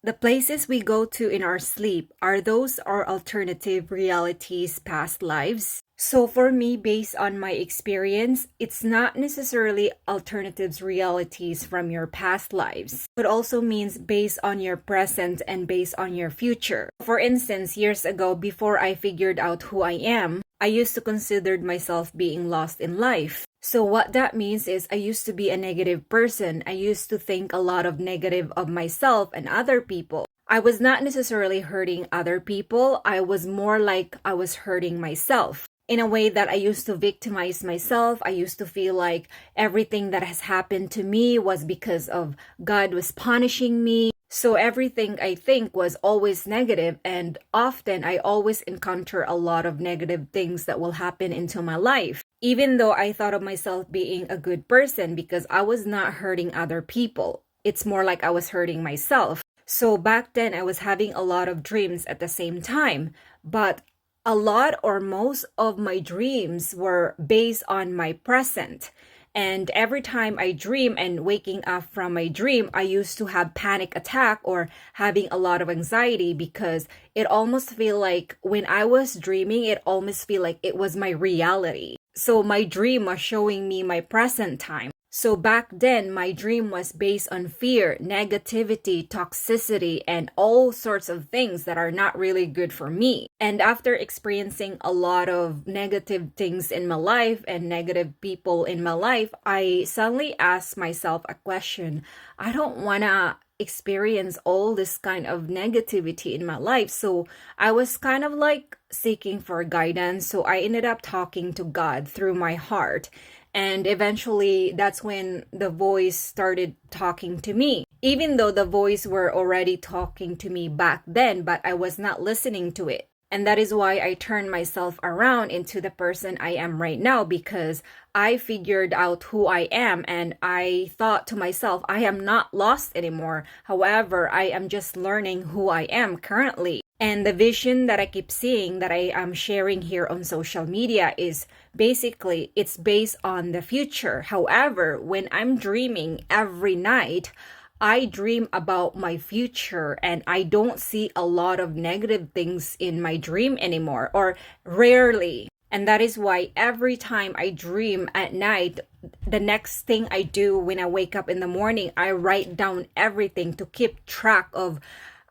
The places we go to in our sleep, are those our alternative realities, past lives? So for me, based on my experience, it's not necessarily alternatives realities from your past lives, but also means based on your present and based on your future. For instance, years ago, before I figured out who I am, I used to consider myself being lost in life. So what that means is I used to be a negative person. I used to think a lot of negative of myself and other people. I was not necessarily hurting other people. I was more like I was hurting myself. In a way that I used to victimize myself. I used to feel like everything that has happened to me was because of God was punishing me. So everything I think was always negative, and often I always encounter a lot of negative things that will happen into my life. Even though I thought of myself being a good person because I was not hurting other people. It's more like I was hurting myself. So back then I was having a lot of dreams at the same time, but a lot or most of my dreams were based on my present. And every time I dream and waking up from my dream, I used to have panic attack or having a lot of anxiety because it almost feel like when I was dreaming, it almost feel like it was my reality. So my dream was showing me my present time. So back then, my dream was based on fear, negativity, toxicity, and all sorts of things that are not really good for me. And after experiencing a lot of negative things in my life and negative people in my life, I suddenly asked myself a question. I don't want to experience all this kind of negativity in my life. So I was kind of like seeking for guidance. So I ended up talking to God through my heart. And eventually, that's when the voice started talking to me. Even though the voice were already talking to me back then, but I was not listening to it. And that is why I turned myself around into the person I am right now, because I figured out who I am and I thought to myself, I am not lost anymore. However, I am just learning who I am currently. And the vision that I keep seeing that I am sharing here on social media is basically it's based on the future. However, when I'm dreaming every night, I dream about my future and I don't see a lot of negative things in my dream anymore, or rarely. And that is why every time I dream at night, the next thing I do when I wake up in the morning, I write down everything to keep track of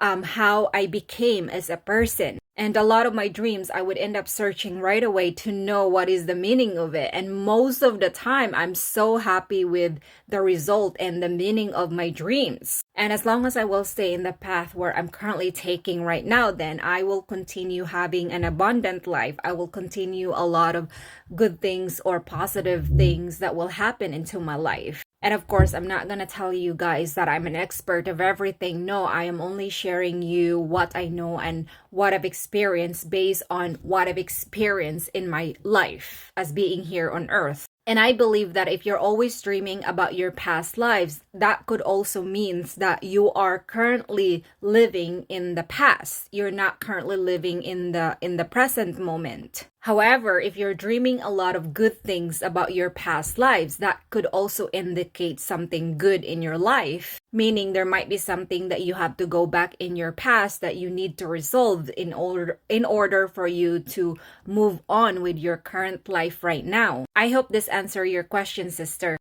how I became as a person. And a lot of my dreams, I would end up searching right away to know what is the meaning of it. And most of the time, I'm so happy with the result and the meaning of my dreams. And as long as I will stay in the path where I'm currently taking right now, then I will continue having an abundant life. I will continue a lot of good things or positive things that will happen into my life. And of course, I'm not going to tell you guys that I'm an expert of everything. No, I am only sharing you what I know and what I've experienced based on what I've experienced in my life as being here on earth. And I believe that if you're always dreaming about your past lives, that could also means that you are currently living in the past. You're not currently living in the present moment. However, if you're dreaming a lot of good things about your past lives, that could also indicate something good in your life. Meaning there might be something that you have to go back in your past that you need to resolve in order for you to move on with your current life right now. I hope this answers your question, sister.